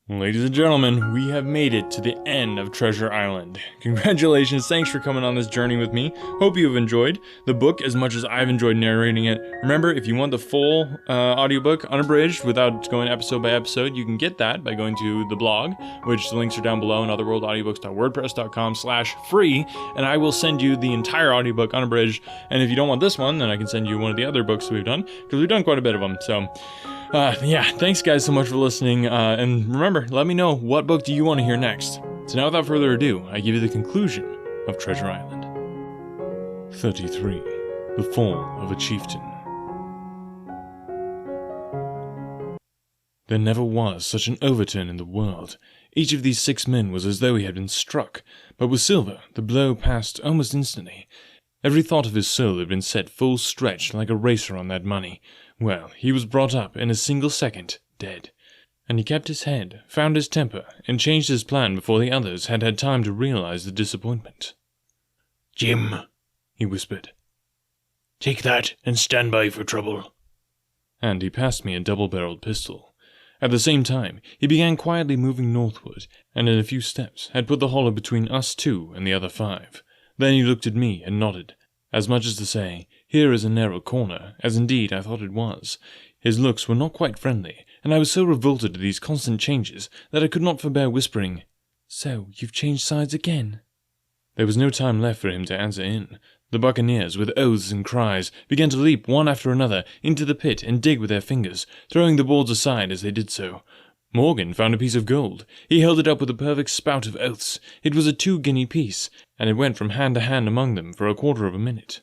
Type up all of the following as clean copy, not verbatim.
Ladies and gentlemen, we have made it to the end of Treasure Island. Congratulations, thanks for coming on this journey with me. Hope you have enjoyed the book as much as I've enjoyed narrating it. Remember, if you want the full audiobook, unabridged, without going episode by episode, you can get that by going to the blog, which the links are down below, anotherworldaudiobooks.wordpress.com/free, and I will send you the entire audiobook unabridged. And if you don't want this one, then I can send you one of the other books we've done, because we've done quite a bit of them, so... thanks guys so much for listening, and remember, let me know, what book do you want to hear next? So now without further ado, I give you the conclusion of Treasure Island. 33. The Fall of a Chieftain. There never was such an overturn in the world. Each of these 6 men was as though he had been struck, but with Silver, the blow passed almost instantly. Every thought of his soul had been set full stretch like a racer on that money. Well, he was brought up in a single second, dead. And he kept his head, found his temper, and changed his plan before the others had had time to realize the disappointment. "Jim," he whispered, "take that and stand by for trouble." And he passed me a double-barreled pistol. At the same time, he began quietly moving northward, and in a few steps had put the hollow between us 2 and the other 5. Then he looked at me and nodded, as much as to say, here is a narrow corner, as indeed I thought it was. His looks were not quite friendly, and I was so revolted at these constant changes that I could not forbear whispering, "So, you've changed sides again?" There was no time left for him to answer in. The buccaneers, with oaths and cries, began to leap one after another into the pit and dig with their fingers, throwing the boards aside as they did so. Morgan found a piece of gold. He held it up with a perfect spout of oaths. It was a 2-guinea piece, and it went from hand to hand among them for a quarter of a minute.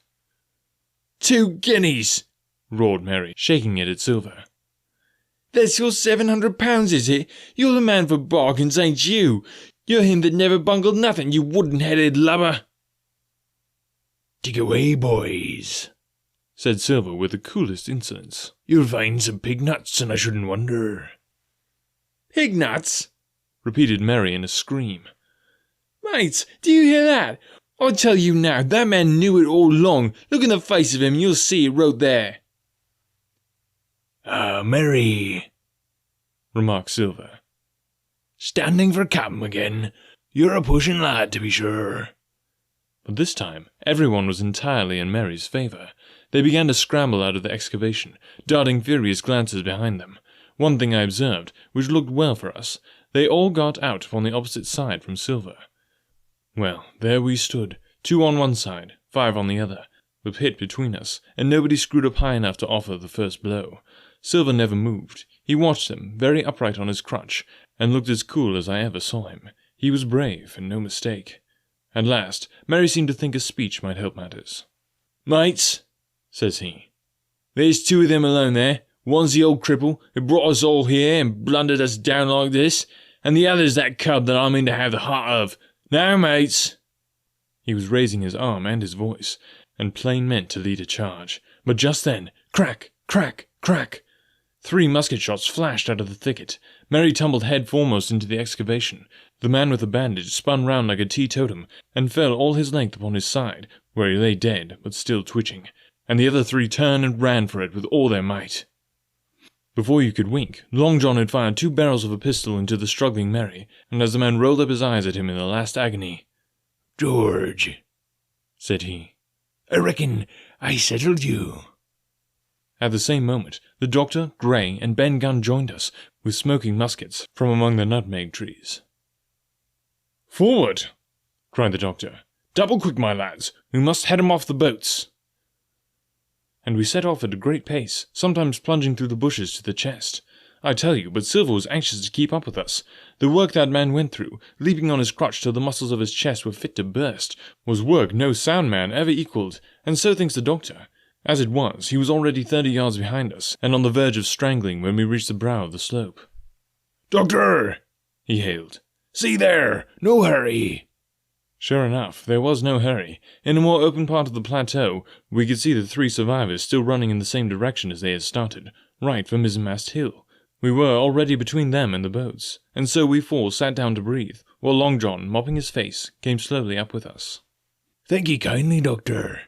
2 guineas! Roared Mary, shaking it at Silver. "That's your £700, is it? You're the man for bargains, ain't you? You're him that never bungled nothing, you wooden-headed lubber." "Dig away, boys," said Silver with the coolest insolence. "You'll find some pig nuts, and I shouldn't wonder." "Pig nuts?" repeated Mary in a scream. "Mates, do you hear that? I tell you now, that man knew it all along. Look in the face of him, you'll see it wrote there." "Ah, Mary," remarked Silver. "Standing for captain again. You're a pushing lad, to be sure." But this time, everyone was entirely in Mary's favor. They began to scramble out of the excavation, darting furious glances behind them. One thing I observed, which looked well for us, they all got out upon the opposite side from Silver. Well, there we stood, 2 on one side, 5 on the other, the pit between us, and nobody screwed up high enough to offer the first blow. Silver never moved. He watched them, very upright on his crutch, and looked as cool as I ever saw him. He was brave, and no mistake. At last, Mary seemed to think a speech might help matters. "Mates," says he, "there's 2 of them alone there. One's the old cripple who brought us all here and blundered us down like this, and the other's that cub that I mean to have the heart of. Now, mates." He was raising his arm and his voice, and plain meant to lead a charge. But just then, crack, crack, crack! 3 musket shots flashed out of the thicket. Mary tumbled head foremost into the excavation. The man with the bandage spun round like a teetotum, and fell all his length upon his side, where he lay dead, but still twitching, and the other 3 turned and ran for it with all their might. Before you could wink, Long John had fired 2 barrels of a pistol into the struggling Mary, and as the man rolled up his eyes at him in the last agony, "George," said he, "I reckon I settled you." At the same moment, the doctor, Gray, and Ben Gunn joined us, with smoking muskets, from among the nutmeg trees. "Forward!" cried the doctor. "Double quick, my lads. We must head 'em off the boats." And we set off at a great pace, sometimes plunging through the bushes to the chest. I tell you, but Silver was anxious to keep up with us. The work that man went through, leaping on his crutch till the muscles of his chest were fit to burst, was work no sound man ever equalled, and so thinks the doctor. As it was, he was already 30 yards behind us, and on the verge of strangling when we reached the brow of the slope. "Doctor," he hailed, "see there, no hurry." Sure enough, there was no hurry. In a more open part of the plateau, we could see the 3 survivors still running in the same direction as they had started, right for Mizzenmast Hill. We were already between them and the boats, and so we 4 sat down to breathe, while Long John, mopping his face, came slowly up with us. "Thank ye kindly, Doctor,"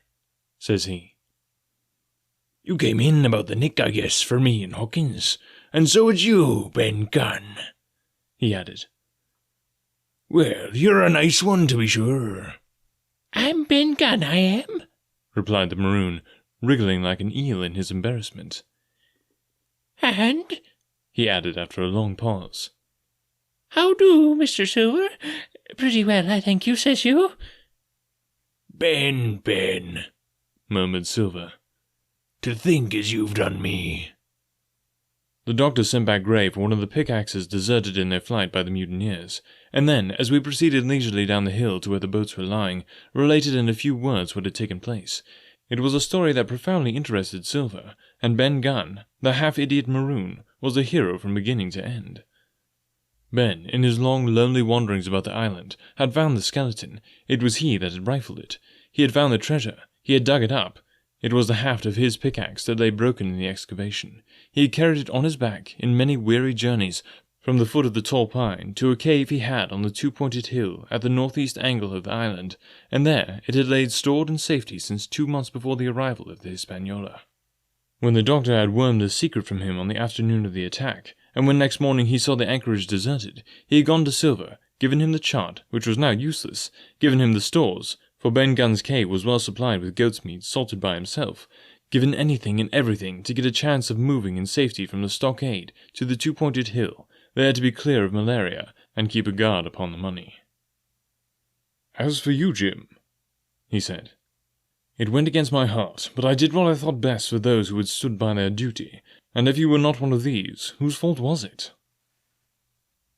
says he. "You came in about the nick, I guess, for me and Hawkins, and so it's you, Ben Gunn." he added. "Well, you're a nice one, to be sure." "I'm Ben Gunn, I am," replied the maroon, wriggling like an eel in his embarrassment. "And," he added after a long pause, "how do, Mr. Silver? Pretty well, I thank you, says you." Ben, murmured Silver. "To think as you've done me." The doctor sent back Gray for one of the pickaxes deserted in their flight by the mutineers, and then, as we proceeded leisurely down the hill to where the boats were lying, related in a few words what had taken place. It was a story that profoundly interested Silver, and Ben Gunn, the half-idiot maroon, was the hero from beginning to end. Ben, in his long, lonely wanderings about the island, had found the skeleton. It was he that had rifled it. He had found the treasure. He had dug it up. It was the haft of his pickaxe that lay broken in the excavation. He had carried it on his back in many weary journeys from the foot of the tall pine to a cave he had on the two-pointed hill at the northeast angle of the island, and there it had laid stored in safety since 2 months before the arrival of the Hispaniola. When the doctor had wormed the secret from him on the afternoon of the attack, and when next morning he saw the anchorage deserted, he had gone to Silver, given him the chart, which was now useless, given him the stores, for Ben Gunn's cave was well supplied with goat's meat salted by himself, given anything and everything to get a chance of moving in safety from the stockade to the two-pointed hill, there to be clear of malaria, and keep a guard upon the money. "As for you, Jim," he said, "it went against my heart, but I did what I thought best for those who had stood by their duty, and if you were not one of these, whose fault was it?"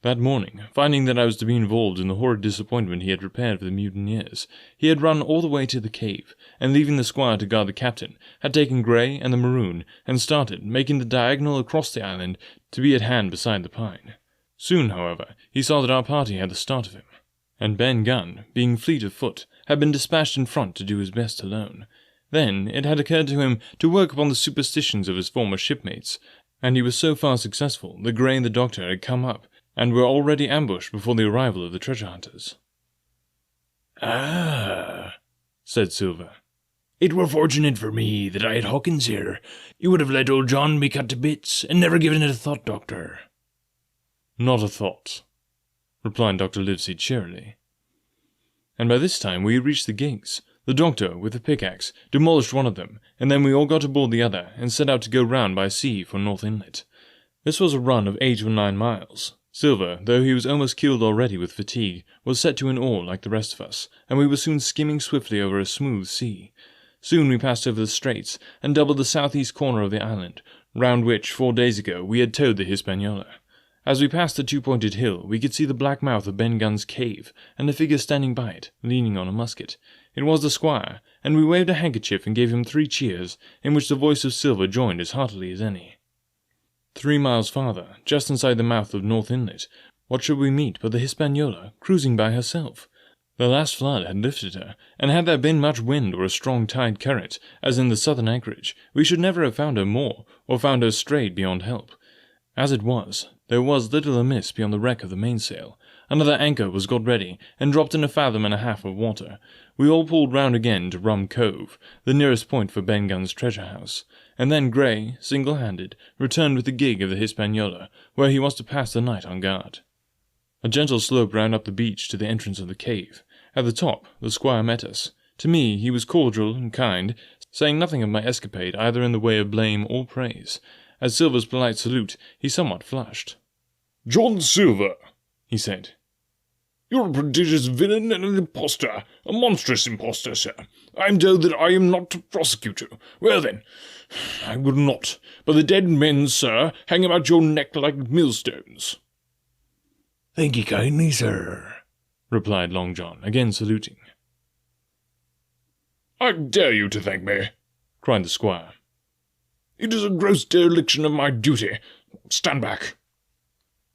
That morning, finding that I was to be involved in the horrid disappointment he had prepared for the mutineers, he had run all the way to the cave, and leaving the squire to guard the captain, had taken Gray and the maroon, and started, making the diagonal across the island, to be at hand beside the pine. Soon, however, he saw that our party had the start of him, and Ben Gunn, being fleet of foot, had been dispatched in front to do his best alone. Then it had occurred to him to work upon the superstitions of his former shipmates, and he was so far successful that Gray and the doctor had come up, and were already ambushed before the arrival of the treasure hunters. "Ah," said Silver. "It were fortunate for me that I had Hawkins here. You would have let old John be cut to bits, and never given it a thought, Doctor." "Not a thought," replied Dr. Livesey cheerily. And by this time we had reached the gigs. The doctor, with a pickaxe, demolished one of them, and then we all got aboard the other, and set out to go round by sea for North Inlet. This was a run of 8 or 9 miles. Silver, though he was almost killed already with fatigue, was set to an oar like the rest of us, and we were soon skimming swiftly over a smooth sea. Soon we passed over the straits, and doubled the southeast corner of the island, round which 4 days ago we had towed the Hispaniola. As we passed the two-pointed hill, we could see the black mouth of Ben Gunn's cave, and a figure standing by it, leaning on a musket. It was the squire, and we waved a handkerchief and gave him 3 cheers, in which the voice of Silver joined as heartily as any. 3 miles farther, just inside the mouth of North Inlet, what should we meet but the Hispaniola, cruising by herself? The last flood had lifted her, and had there been much wind or a strong tide current, as in the southern anchorage, we should never have found her more, or found her strayed beyond help. As it was, there was little amiss beyond the wreck of the mainsail. Another anchor was got ready, and dropped in 1.5 fathoms of water. We all pulled round again to Rum Cove, the nearest point for Ben Gunn's treasure house, and then Gray, single-handed, returned with the gig of the Hispaniola, where he was to pass the night on guard. A gentle slope ran up the beach to the entrance of the cave. At the top, the squire met us. To me, he was cordial and kind, saying nothing of my escapade either in the way of blame or praise. At Silver's polite salute, he somewhat flushed. "John Silver," he said. "You're a prodigious villain and an impostor, a monstrous impostor, sir. I am told that I am not to prosecute you. Well then, I will not. But the dead men, sir, hang about your neck like millstones." "Thank ye kindly, sir," replied Long John, again saluting. "I dare you to thank me," cried the squire. "It is a gross dereliction of my duty. Stand back."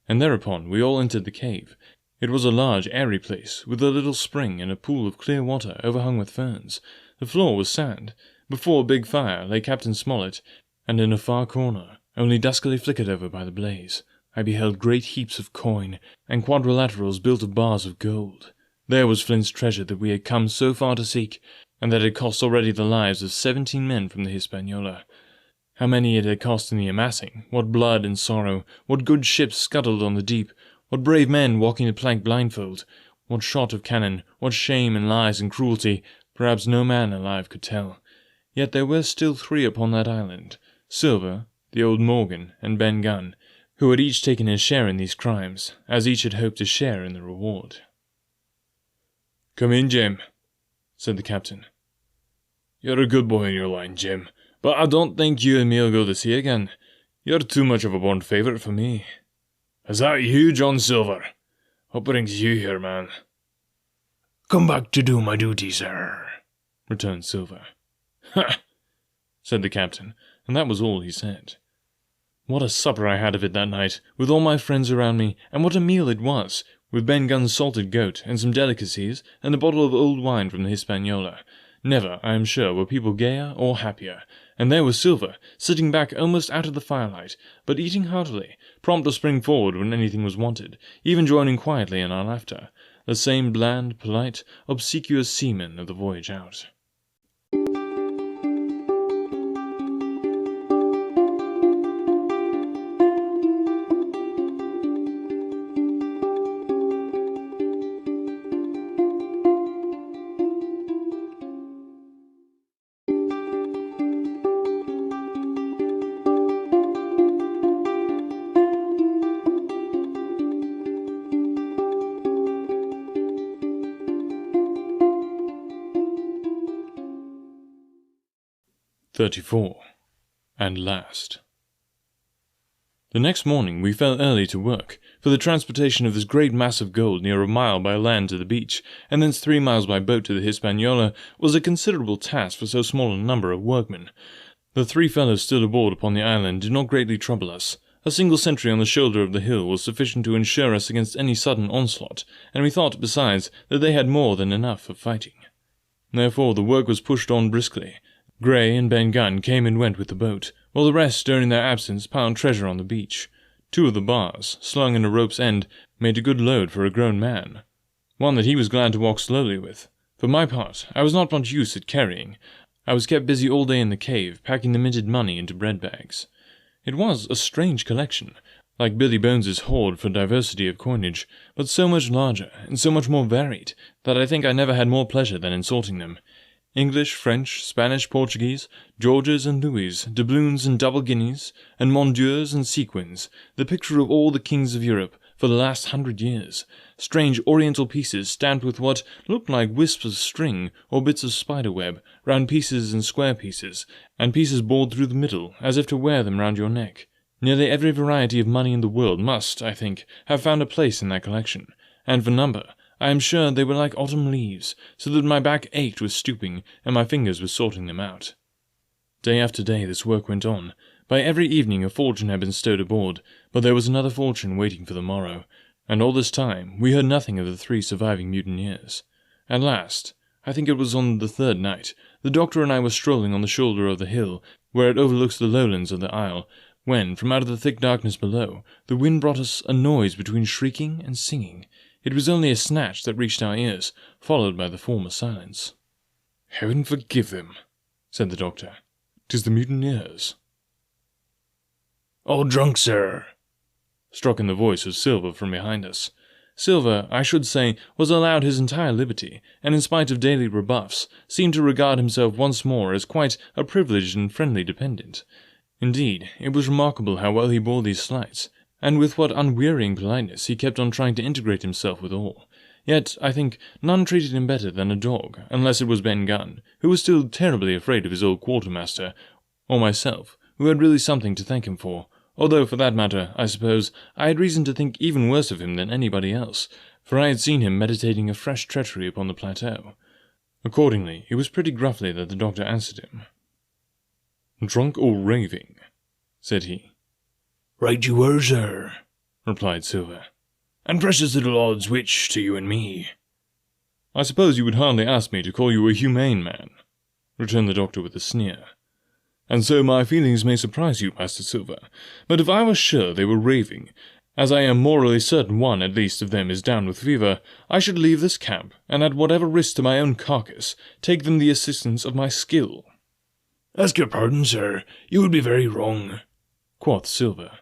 And thereupon we all entered the cave. It was a large, airy place, with a little spring and a pool of clear water overhung with ferns. The floor was sand. Before a big fire lay Captain Smollett, and in a far corner, only duskily flickered over by the blaze, I beheld great heaps of coin, and quadrilaterals built of bars of gold. There was Flint's treasure that we had come so far to seek, and that had cost already the lives of 17 men from the Hispaniola. How many it had cost in the amassing, what blood and sorrow, what good ships scuttled on the deep, What brave men walking the plank blindfold, what shot of cannon, what shame and lies and cruelty, perhaps no man alive could tell. Yet there were still 3 upon that island, Silver, the old Morgan, and Ben Gunn, who had each taken his share in these crimes, as each had hoped to share in the reward. "Come in, Jim," said the captain. "You're a good boy in your line, Jim, but I don't think you and me'll go to sea again. You're too much of a born favourite for me." "Is that you, John Silver? What brings you here, man?" "Come back to do my duty, sir," returned Silver. "Ha!" said the captain, and that was all he said. What a supper I had of it that night, with all my friends around me, and what a meal it was, with Ben Gunn's salted goat, and some delicacies, and a bottle of old wine from the Hispaniola. Never, I am sure, were people gayer or happier, and there was Silver, sitting back almost out of the firelight, but eating heartily, prompt to spring forward when anything was wanted, even joining quietly in our laughter, the same bland, polite, obsequious seaman of the voyage out. "34. And last. The next morning we fell early to work, for the transportation of this great mass of gold near a mile by land to the beach, and thence 3 miles by boat to the Hispaniola, was a considerable task for so small a number of workmen. The 3 fellows still aboard upon the island did not greatly trouble us. A single sentry on the shoulder of the hill was sufficient to ensure us against any sudden onslaught, and we thought, besides, that they had more than enough of fighting. Therefore the work was pushed on briskly. Gray and Ben Gunn came and went with the boat, while the rest, during their absence, piled treasure on the beach. 2 of the bars, slung in a rope's end, made a good load for a grown man, one that he was glad to walk slowly with. For my part, I was not much use at carrying. I was kept busy all day in the cave, packing the minted money into bread bags. It was a strange collection, like Billy Bones's hoard for diversity of coinage, but so much larger and so much more varied that I think I never had more pleasure than in sorting them. English, French, Spanish, Portuguese, Georges and Louis, doubloons and double guineas, and Mondeurs and sequins, the picture of all the kings of Europe for the last 100 years, strange oriental pieces stamped with what looked like wisps of string or bits of spider web, round pieces and square pieces, and pieces bored through the middle, as if to wear them round your neck. Nearly every variety of money in the world must, I think, have found a place in that collection, and for number, I am sure they were like autumn leaves, so that my back ached with stooping, and my fingers with sorting them out. Day after day this work went on. By every evening a fortune had been stowed aboard, but there was another fortune waiting for the morrow, and all this time we heard nothing of the 3 surviving mutineers. At last, I think it was on the 3rd night, the doctor and I were strolling on the shoulder of the hill, where it overlooks the lowlands of the isle, when, from out of the thick darkness below, the wind brought us a noise between shrieking and singing. It was only a snatch that reached our ears, followed by the former silence. "Heaven forgive them," said the doctor. "'Tis the mutineers." "All drunk, sir," struck in the voice of Silver from behind us. Silver, I should say, was allowed his entire liberty, and in spite of daily rebuffs, seemed to regard himself once more as quite a privileged and friendly dependent. Indeed, it was remarkable how well he bore these slights, and with what unwearying politeness he kept on trying to integrate himself with all. Yet, I think, none treated him better than a dog, unless it was Ben Gunn, who was still terribly afraid of his old quartermaster, or myself, who had really something to thank him for, although, for that matter, I suppose, I had reason to think even worse of him than anybody else, for I had seen him meditating a fresh treachery upon the plateau. Accordingly, it was pretty gruffly that the doctor answered him. "Drunk or raving?" said he. "Right you were, sir," replied Silver. "And precious little odds which to you and me." "I suppose you would hardly ask me to call you a humane man," returned the doctor with a sneer. "And so my feelings may surprise you, Master Silver, but if I were sure they were raving, as I am morally certain one at least of them is down with fever, I should leave this camp, and at whatever risk to my own carcass, take them the assistance of my skill." "Ask your pardon, sir, you would be very wrong," quoth Silver.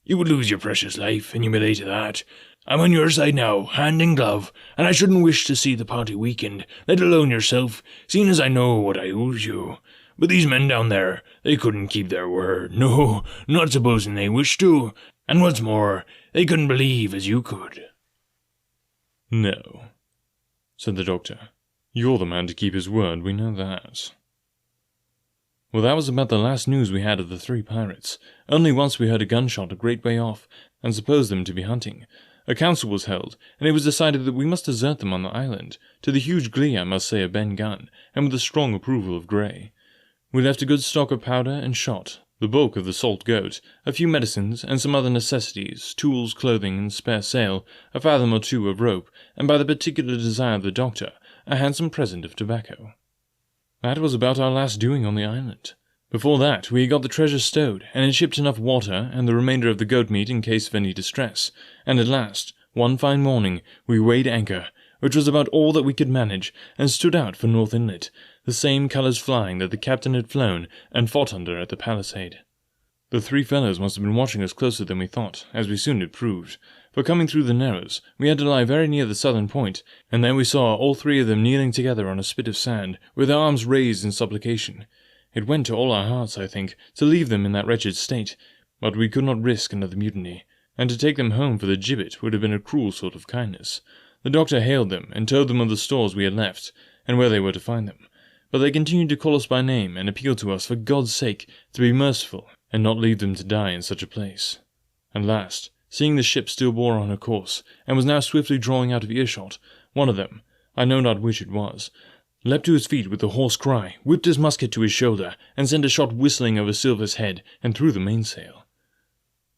"You would lose your precious life, and you may lay to that. I'm on your side now, hand in glove, and I shouldn't wish to see the party weakened, let alone yourself, seeing as I know what I owes you. But these men down there, they couldn't keep their word, no, not supposing they wished to, and what's more, they couldn't believe as you could." "No," said the doctor. "You're the man to keep his word, we know that." Well, that was about the last news we had of the 3 pirates. Only once we heard a gunshot a great way off, and supposed them to be hunting. A council was held, and it was decided that we must desert them on the island, to the huge glee, I must say, of Ben Gunn, and with the strong approval of Grey. We left a good stock of powder and shot, the bulk of the salt goat, a few medicines, and some other necessities, tools, clothing, and spare sail, a fathom or 2 of rope, and by the particular desire of the doctor, a handsome present of tobacco. That was about our last doing on the island. Before that, we had got the treasure stowed, and had shipped enough water and the remainder of the goat meat in case of any distress, and at last, one fine morning, we weighed anchor, which was about all that we could manage, and stood out for North Inlet, the same colours flying that the captain had flown and fought under at the palisade. The 3 fellows must have been watching us closer than we thought, as we soon had proved, for coming through the narrows, we had to lie very near the southern point, and there we saw all 3 of them kneeling together on a spit of sand, with their arms raised in supplication. It went to all our hearts, I think, to leave them in that wretched state, but we could not risk another mutiny, and to take them home for the gibbet would have been a cruel sort of kindness. The doctor hailed them, and told them of the stores we had left, and where they were to find them, but they continued to call us by name, and appeal to us, for God's sake, to be merciful, and not leave them to die in such a place. At last, seeing the ship still bore on her course, and was now swiftly drawing out of earshot, one of them, I know not which it was, leapt to his feet with a hoarse cry, whipped his musket to his shoulder, and sent a shot whistling over Silver's head and through the mainsail.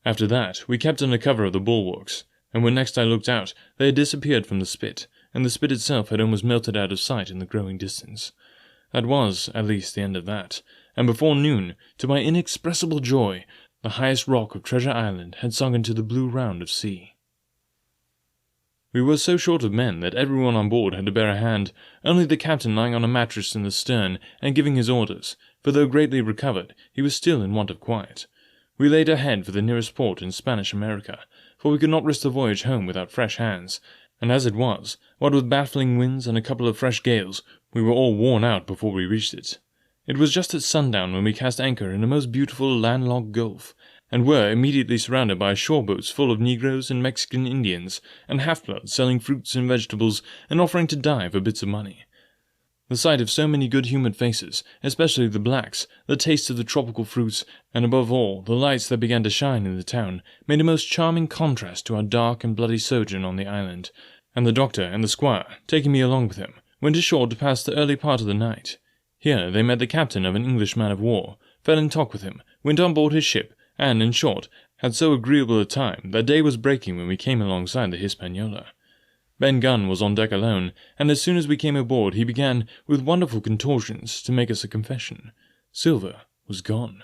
After that, we kept under cover of the bulwarks, and when next I looked out, they had disappeared from the spit, and the spit itself had almost melted out of sight in the growing distance. That was, at least, the end of that, and before noon, to my inexpressible joy, the highest rock of Treasure Island had sunk into the blue round of sea. We were so short of men that everyone on board had to bear a hand, only the captain lying on a mattress in the stern and giving his orders, for though greatly recovered, he was still in want of quiet. We laid ahead for the nearest port in Spanish America, for we could not risk the voyage home without fresh hands, and as it was, what with baffling winds and a couple of fresh gales, we were all worn out before we reached it. It was just at sundown when we cast anchor in a most beautiful landlocked gulf, and were immediately surrounded by shore boats full of Negroes and Mexican Indians, and half-bloods selling fruits and vegetables, and offering to die for bits of money. The sight of so many good-humoured faces, especially the blacks, the taste of the tropical fruits, and above all, the lights that began to shine in the town, made a most charming contrast to our dark and bloody sojourn on the island, and the doctor and the squire, taking me along with him, went ashore to pass the early part of the night. Here they met the captain of an English man-of-war, fell in talk with him, went on board his ship, and, in short, had so agreeable a time that day was breaking when we came alongside the Hispaniola. Ben Gunn was on deck alone, and as soon as we came aboard he began, with wonderful contortions, to make us a confession. Silver was gone.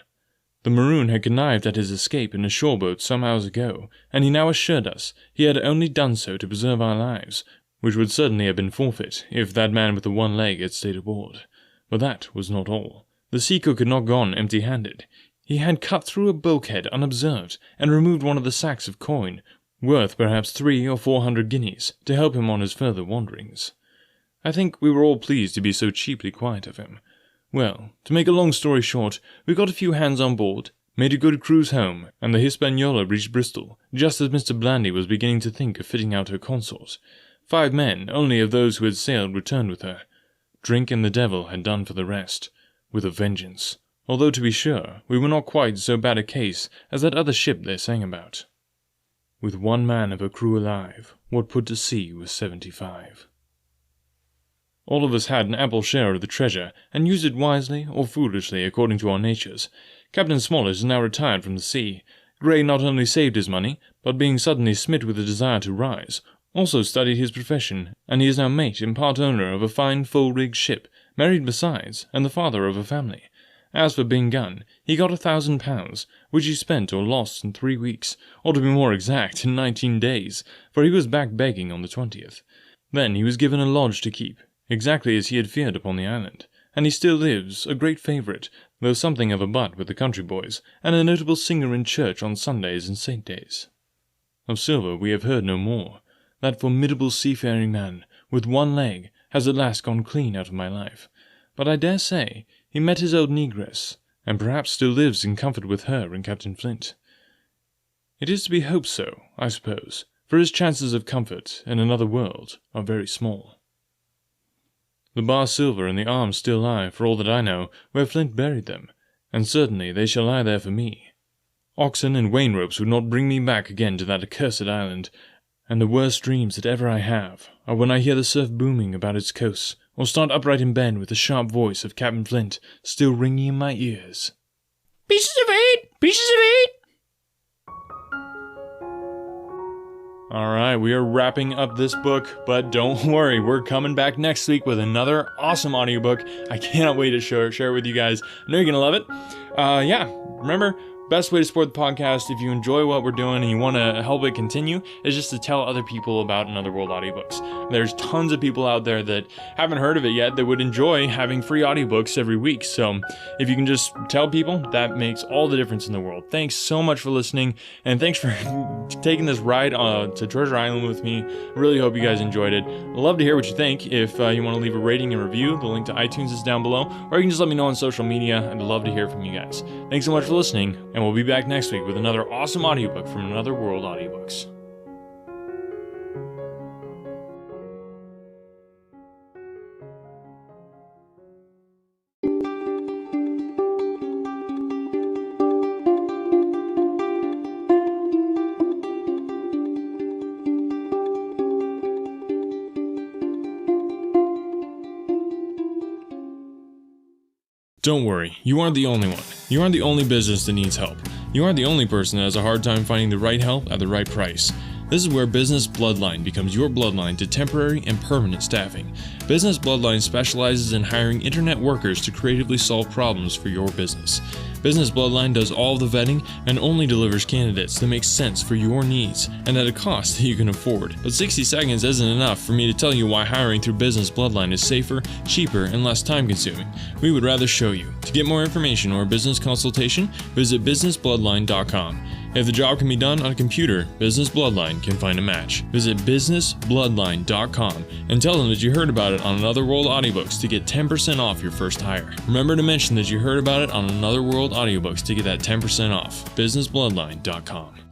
The Maroon had connived at his escape in a shore boat some hours ago, and he now assured us he had only done so to preserve our lives, which would certainly have been forfeit if that man with the one leg had stayed aboard. But that was not all. The sea cook had not gone empty-handed. He had cut through a bulkhead unobserved, and removed one of the sacks of coin, worth perhaps 300 or 400 guineas, to help him on his further wanderings. I think we were all pleased to be so cheaply quiet of him. Well, to make a long story short, we got a few hands on board, made a good cruise home, and the Hispaniola reached Bristol, just as Mr. Blandy was beginning to think of fitting out her consort. 5 men only of those who had sailed returned with her. Drink and the devil had done for the rest, with a vengeance, although to be sure, we were not quite so bad a case as that other ship they sang about. With 1 man of her crew alive, what put to sea was 75. All of us had an ample share of the treasure, and used it wisely or foolishly according to our natures. Captain Smollett is now retired from the sea. Grey not only saved his money, but being suddenly smit with a desire to rise, also studied his profession, and he is now mate and part owner of a fine full-rigged ship, married besides, and the father of a family. As for Ben Gunn, he got £1,000, which he spent or lost in 3 weeks, or to be more exact, in 19 days, for he was back begging on the 20th. Then he was given a lodge to keep, exactly as he had feared upon the island, and he still lives, a great favourite, though something of a butt with the country boys, and a notable singer in church on Sundays and Saint days. Of Silver we have heard no more. That formidable seafaring man, with one leg, has at last gone clean out of my life. But I dare say he met his old negress, and perhaps still lives in comfort with her and Captain Flint. It is to be hoped so, I suppose, for his chances of comfort in another world are very small. The bar silver and the arms still lie, for all that I know, where Flint buried them, and certainly they shall lie there for me. Oxen and wain ropes would not bring me back again to that accursed island, and the worst dreams that ever I have are when I hear the surf booming about its coasts, or start upright in bed with the sharp voice of Captain Flint still ringing in my ears. Pieces of 8! Pieces of 8! Alright, we are wrapping up this book, but don't worry, we're coming back next week with another awesome audiobook. I cannot wait to share it with you guys. I know you're going to love it. Remember, best way to support the podcast, if you enjoy what we're doing and you want to help it continue, is just to tell other people about Another World Audiobooks. There's tons of people out there that haven't heard of it yet that would enjoy having free audiobooks every week. So if you can just tell people, that makes all the difference in the world. Thanks so much for listening, and thanks for taking this ride to Treasure Island with me. Really hope you guys enjoyed it. I'd love to hear what you think. If you want to leave a rating and review, the link to iTunes is down below, or you can just let me know on social media. I'd love to hear from you guys. Thanks so much for listening, and we'll be back next week with another awesome audiobook from Another World Audiobooks. Don't worry, you aren't the only one. You aren't the only business that needs help. You aren't the only person that has a hard time finding the right help at the right price. This is where Business Bloodline becomes your bloodline to temporary and permanent staffing. Business Bloodline specializes in hiring internet workers to creatively solve problems for your business. Business Bloodline does all the vetting and only delivers candidates that make sense for your needs and at a cost that you can afford. But 60 seconds isn't enough for me to tell you why hiring through Business Bloodline is safer, cheaper, and less time-consuming. We would rather show you. To get more information or a business consultation, visit businessbloodline.com. If the job can be done on a computer, Business Bloodline can find a match. Visit businessbloodline.com and tell them that you heard about it on Another World Audiobooks to get 10% off your first hire. Remember to mention that you heard about it on Another World Audiobooks to get that 10% off. businessbloodline.com.